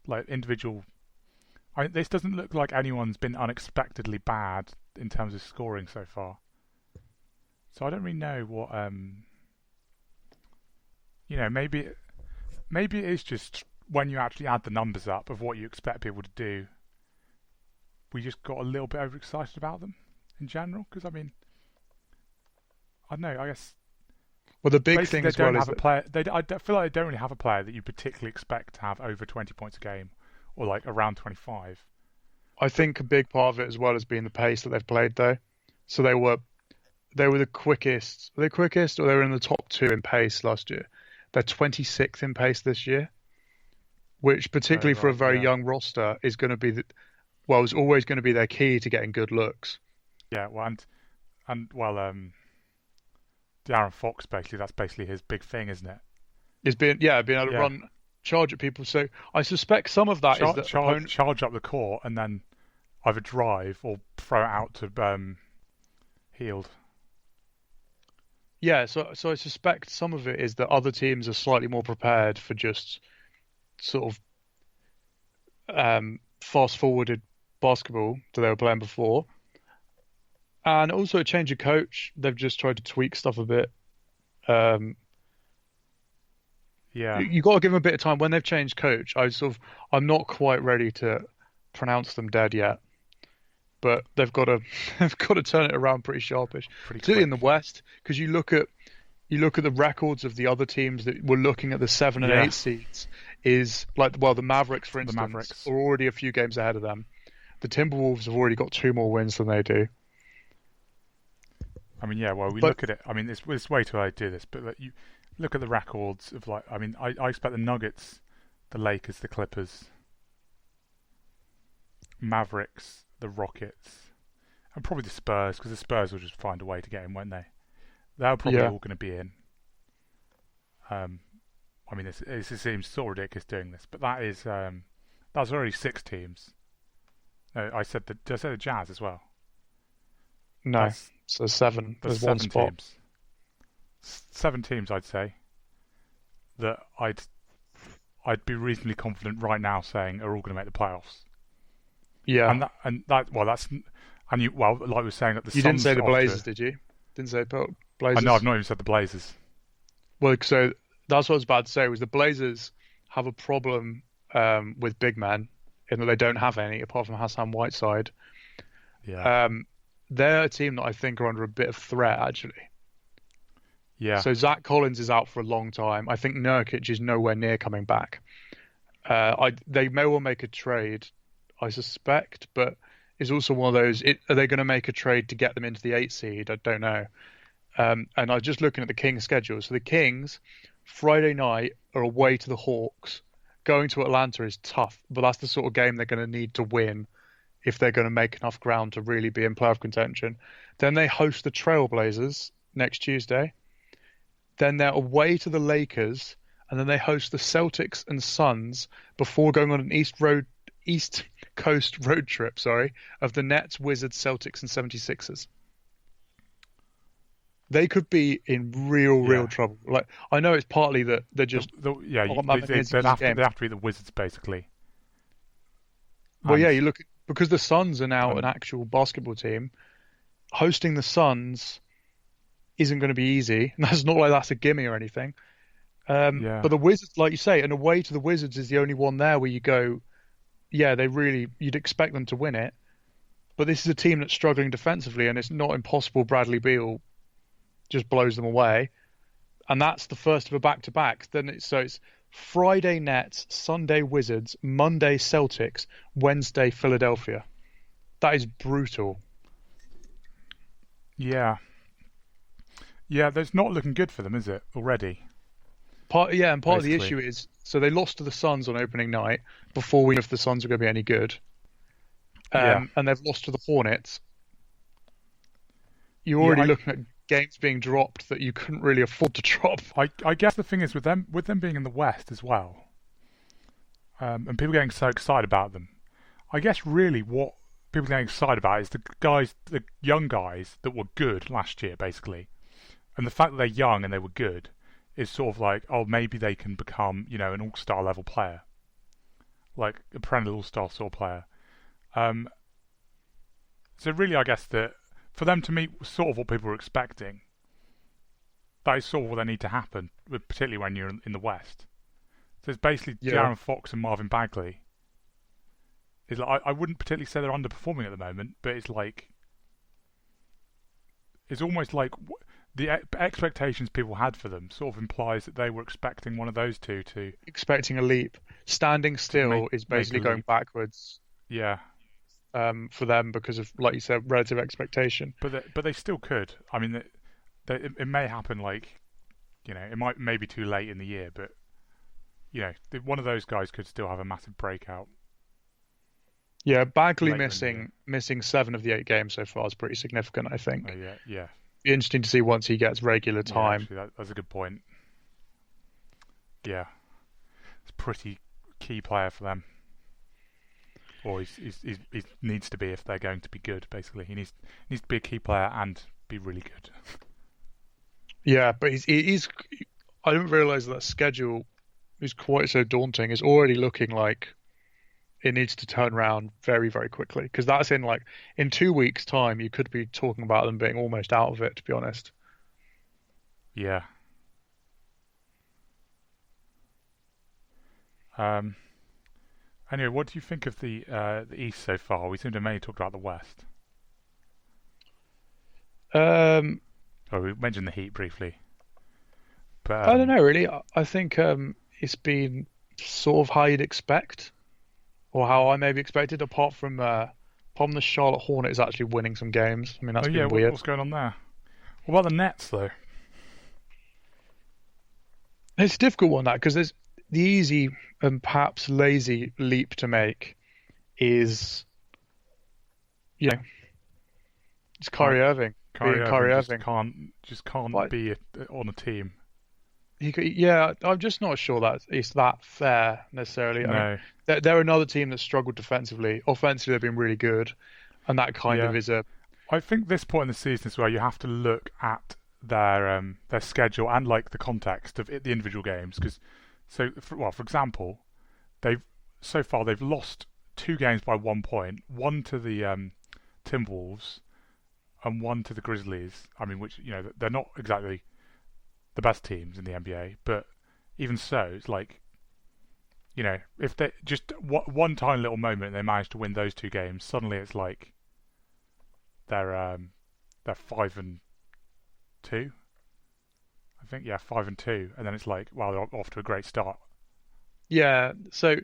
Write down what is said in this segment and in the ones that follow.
like individual. This doesn't look like anyone's been unexpectedly bad in terms of scoring so far. So I don't really know what maybe it is just when you actually add the numbers up of what you expect people to do, we just got a little bit overexcited about them in general. Because I mean, I don't know. I guess Well, the big basically thing they as well don't is have a that player. I feel like they don't really have a player that you particularly expect to have over 20 points a game, or like around 25. I think a big part of it as well has been the pace that they've played though. So they were the quickest. Were they quickest, or they were in the top two in pace last year? They're 26th in pace this year, which Oh particularly for a right, very yeah, young roster is going to be is always going to be their key to getting good looks. yeah. Well, and well, Darren Fox basically that's basically his big thing, isn't it? Being able to Yeah, run charge at people. So I suspect some of that is that opponent. charge up the court and then either drive or throw it out to Healed. Yeah, so I suspect some of it is that other teams are slightly more prepared for just sort of fast forwarded basketball that they were playing before. And also a change of coach. They've just tried to tweak stuff a bit. Um, Yeah, you got to give them a bit of time. When they've changed coach, I'm not quite ready to pronounce them dead yet. But they've got to they've got to turn it around pretty sharpish, pretty particularly in the quick. West, because you look at the records of the other teams that were looking at the 7 and 8 Yeah, seeds is the Mavericks, for the instance, Mavericks. are already a few games ahead of them. The Timberwolves have already got two more wins than they do. I mean, yeah. Well, we But look at it. I mean, it's way too early to do this, but like, you look at the records of like. I mean, I expect the Nuggets, the Lakers, the Clippers, Mavericks, the Rockets, and probably the Spurs, because the Spurs will just find a way to get in, won't they? They're probably yeah, all going to be in. Um, I mean, it seems so ridiculous doing this, but that's already 6 teams. No, did I say the Jazz as well? no. That's So seven. There's There's one seven spot. teams. 7 teams, I'd say that I'd be reasonably confident right now saying are all going to make the playoffs. Yeah. That's and you well like we were saying that the You didn't Suns say the are off to. Blazers, did you? Didn't say I know I've Blazers. not even said the Blazers. Well, so that's what I was about to say. Was the Blazers have a problem with big men in that they don't have any apart from Hassan Whiteside. Yeah, Um, they're a team that I think are under a bit of threat, actually. yeah, So Zach Collins is out for a long time. I think Nurkic is nowhere near coming back. They may well make a trade, I suspect, but it's also one of those. Are they going to make a trade to get them into the 8 seed? I don't know. And I was just looking at the Kings' schedule. So the Kings, Friday night, are away to the Hawks. Going to Atlanta is tough, but that's the sort of game they're going to need to win if they're going to make enough ground to really be in playoff contention. Then they host the Trailblazers next Tuesday. Then they're away to the Lakers, and then they host the Celtics and Suns before going on an East Coast road trip, of the Nets, Wizards, Celtics, and 76ers. They could be in real yeah. trouble. Like I know it's partly that they're just Yeah. aren't that many They'd instances a have to game. they have to beat the Wizards basically, Well, and yeah, you look because the Suns are now an and actual basketball team. Hosting the Suns isn't going to be easy. That's not like that's a gimme or anything. yeah, But the Wizards, like you say, and away to the Wizards is the only one there where you go, yeah, you'd expect them to win it. But this is a team that's struggling defensively, and it's not impossible Bradley Beal just blows them away. And that's the first of a back-to-back. It's Friday Nets, Sunday Wizards, Monday Celtics, Wednesday Philadelphia. That is brutal. yeah, yeah. That's not looking good for them, is it? Already, And part of the basically. issue is so they lost to the Suns on opening night before we knew if the Suns were going to be any good. Yeah, And they've lost to the Hornets. You're yeah. already looking at games being dropped that you couldn't really afford to drop. I guess the thing is with them being in the West as well, and people getting so excited about them. I guess really what people are getting excited about is the young guys that were good last year, basically, and the fact that they're young and they were good is sort of like, oh, maybe they can become, an all-star level player. like a perennial all-star sort of player. Um, so really, I guess that for them to meet sort of what people were expecting, that is sort of what they need to happen, particularly when you're in the West. So it's basically Yeah. De'Aaron Fox and Marvin Bagley. It's like, I wouldn't particularly say they're underperforming at the moment, but it's like it's almost like the expectations people had for them sort of implies that they were expecting one of those two to Expecting a leap. Standing still is basically make a going leap. backwards Yeah, for them because of, like you said, relative expectation. but they still could. I mean, it may happen like it might maybe too late in the year, but one of those guys could still have a massive breakout. Yeah, Bagley Later in the year. missing 7 of the 8 games so far is pretty significant, I think. Yeah. Be interesting to see once he gets regular Yeah, time. actually, that's a good point. Yeah, it's a pretty key player for them. Or he needs to be if they're going to be good. Basically, he needs to be a key player and be really good. Yeah, but he's I didn't realise that schedule is quite so daunting. It's already looking like it needs to turn around very, very quickly, because that's in 2 weeks' time, you could be talking about them being almost out of it, to be honest. Yeah. Anyway, what do you think of the East so far? We seem to have mainly talked about the West. Um, Oh, we mentioned the Heat briefly, but I don't know really. I think it's been sort of how you'd expect, or how I maybe expected, apart from the Charlotte Hornets actually winning some games. I mean, that's been weird. what's going on there? What about the Nets though? It's a difficult one, that, because there's the easy and perhaps lazy leap to make is, it's Kyrie Irving being Kyrie Irving. Just can't Like, be on a team. I'm just not sure that it's that fair necessarily. I mean, No. they're another team that struggled defensively. Offensively, they've been really good, and that kind of is a. I think this point in the season is where you have to look at their schedule and like the context of the individual games. Because, for example, they've lost 2 games by 1 point, one to the Timberwolves and one to the Grizzlies. I mean, which they're not exactly the best teams in the NBA, but even so, it's like if they just one tiny little moment they manage to win those 2 games, suddenly it's like they're 5-2. I think 5-2, and then it's like, wow, they're off to a great start. Yeah, so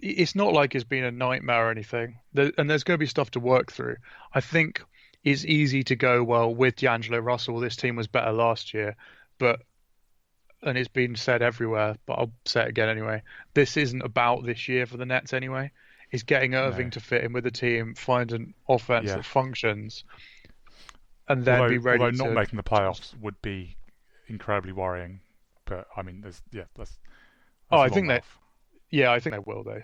it's not like it's been a nightmare or anything, and there's going to be stuff to work through. I think it's easy to go, well, with D'Angelo Russell, this team was better last year, and it's been said everywhere, but I'll say it again anyway. This isn't about this year for the Nets anyway. It's getting Irving to fit in with the team, find an offense that functions, and then be ready. Although not making the playoffs would be incredibly worrying, but I mean, that's I think they will though.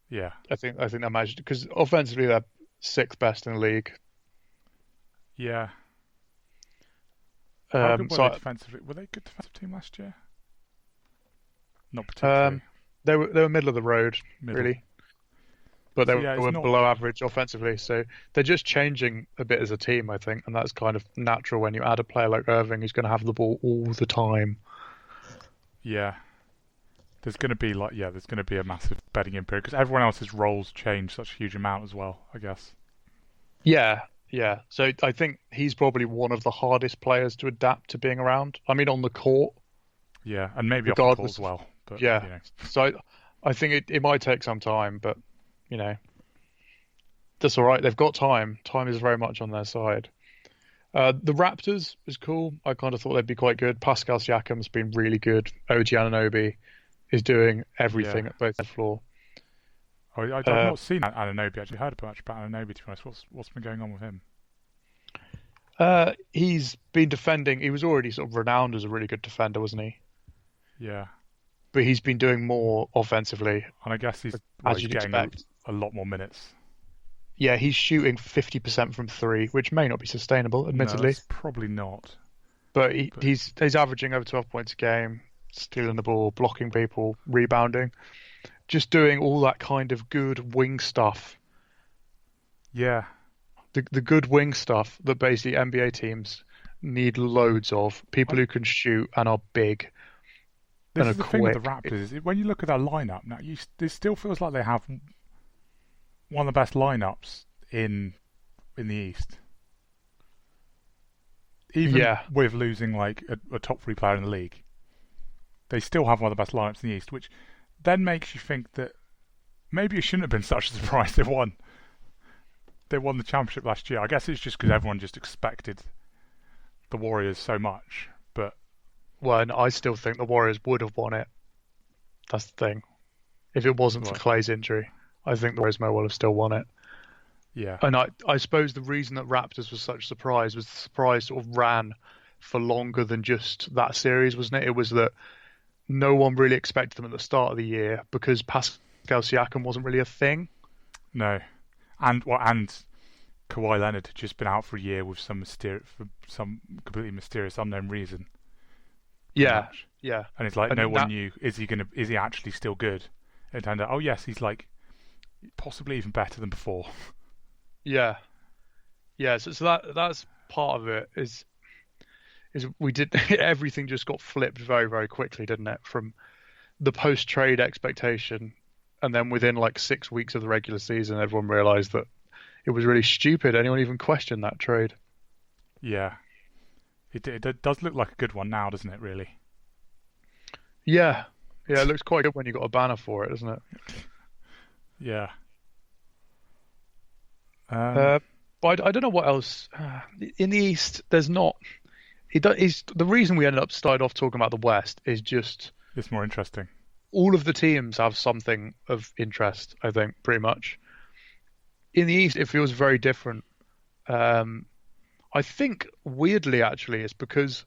Yeah, I think they managed, because offensively they're 6th best in the league. Yeah. How good were they defensively? Were they a good defensive team last year? Not particularly. They were middle of the road, really. But they were below average offensively, so they're just changing a bit as a team, I think, and that's kind of natural when you add a player like Irving who's going to have the ball all the time. Yeah. There's going to be a massive bedding in period, because everyone else's roles change such a huge amount as well, I guess. Yeah. So I think he's probably one of the hardest players to adapt to being around. I mean, on the court. Yeah, and maybe off the court as well. But, yeah. So I think it might take some time, but that's all right. They've got time. Time is very much on their side. The Raptors is cool. I kind of thought they'd be quite good. Pascal Siakam's been really good. OG Anunoby is doing everything at both the floor. I've not seen Anunoby. Actually, heard much about Anunoby. To be honest, what's been going on with him? He's been defending. He was already sort of renowned as a really good defender, wasn't he? Yeah. But he's been doing more offensively. And I guess he's getting a lot more minutes. Yeah, he's shooting 50% from 3, which may not be sustainable, admittedly. No, probably not. But he's averaging over 12 points a game, stealing the ball, blocking people, rebounding. just doing all that kind of good wing stuff. Yeah, The good wing stuff that basically NBA teams need loads of. People I, who can shoot and are big and this are is the thing with the quick. Raptors. When you look at their lineup now, it still feels like they have one of the best lineups in the East, even Yeah, with losing like a top three player in the league. They still have one of the best lineups in the East, which then makes you think that maybe it shouldn't have been such a surprise they won. They won the championship last year. I guess it's just because everyone just expected the Warriors so much. But well, and I still think the Warriors would have won it. That's the thing. If it wasn't for right, Clay's injury, I think the Warriors may well have still won it. yeah, And I suppose the reason that Raptors was such a surprise was the surprise sort of ran for longer than just that series, wasn't it? It was that no one really expected them at the start of the year because Pascal Siakam wasn't really a thing. no, and Kawhi Leonard had just been out for a year with for some completely mysterious unknown reason, pretty Yeah, much. yeah. And it's like no And one knew is he actually still good? And it turned out, oh yes, he's like possibly even better than before. yeah, yeah. So that's part of it is we did everything just got flipped very, very quickly, didn't it? From the post-trade expectation, and then within like 6 weeks of the regular season, everyone realized that it was really stupid. Anyone even questioned that trade? Yeah, it does look like a good one now, doesn't it? Really? Yeah, yeah. It looks quite good when you got a banner for it, doesn't it? Yeah. Uh, but I don't know what else in the East. There's not. Is the reason we ended up started off talking about the West is just It's more interesting. all of the teams have something of interest. I think pretty much in the East it feels very different. Um, I think weirdly actually it's because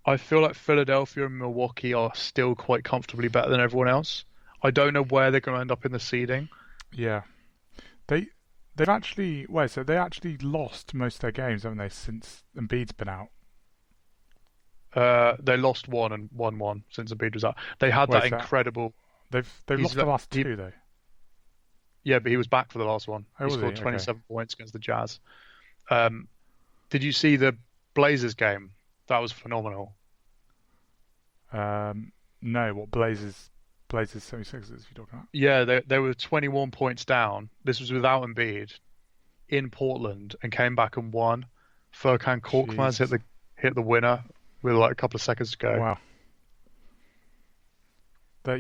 I feel like Philadelphia and Milwaukee are still quite comfortably better than everyone else. I don't know where they're going to end up in the seeding. Yeah, they they've actually so they actually lost most of their games, haven't they, since Embiid's been out? They lost one and won one since Embiid was out. They had that Where's that? incredible. They've He's lost the last he, two though. yeah, but he was back for the last one. Oh, He was he? scored Okay. 27 points against the Jazz. Um, did you see the Blazers game? That was phenomenal. No, what Blazers 76ers you talking about? Yeah, they were 21 points down. This was without Embiid in Portland and came back and won. Furkan Korkmaz Jesus. hit the winner with like a couple of seconds to go. Wow. They're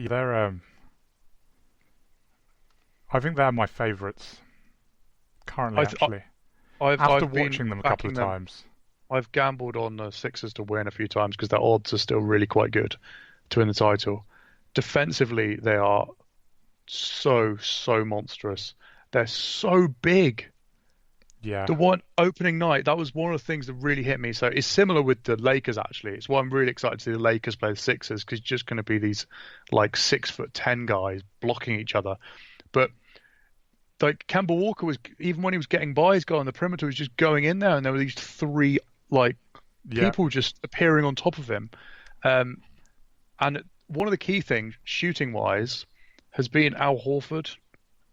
I think they're my favourites currently I, th- actually. After I've been watching them a couple backing of them. times. I've gambled on the Sixers to win a few times because their odds are still really quite good to win the title. Defensively, they are so monstrous. They're so big. Yeah. The one opening night, that was one of the things that really hit me. So it's similar with the Lakers, actually. It's why I'm really excited to see the Lakers play the Sixers because it's just going to be these like 6'10" guys blocking each other. But like Kemba Walker was, even when he was getting by his guy on the perimeter, was just going in there, and there were these three like Yeah. people just appearing on top of him. And one of the key things, shooting wise, has been Al Horford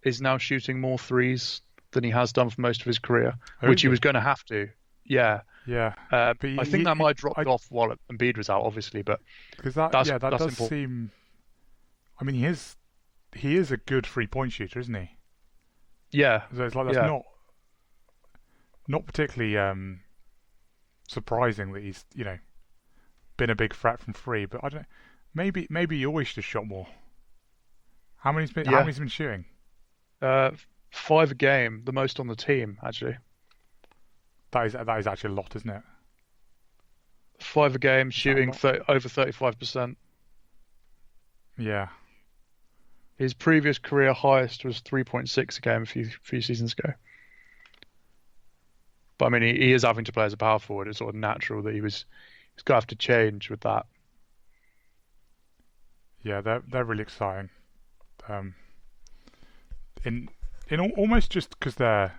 is now shooting more threes than he has done for most of his career, which he Really? was going to have to. Yeah. Yeah. But I think that might have dropped off while Embiid was out, obviously, but because that's that that's does important. seem. I mean, he is a good 3-point shooter, isn't he? Yeah, So it's like that's yeah, not particularly surprising that he's been a big threat from free. But I don't. Maybe he always should have shot more. How yeah. many's been shooting? 5 a game, the most on the team, actually. That is actually a lot, isn't it? 5 a game, Is that a shooting lot? over 35%. Yeah. His previous career highest was 3.6 a game a few seasons ago. But I mean, he is having to play as a power forward. It's sort of natural that he's going to have to change with that. Yeah, they're really exciting. Um, almost just because they're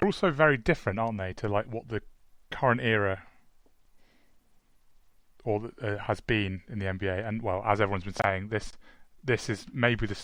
also very different, aren't they, to like what the current era has been in the NBA. And well, as everyone's been saying, this is maybe the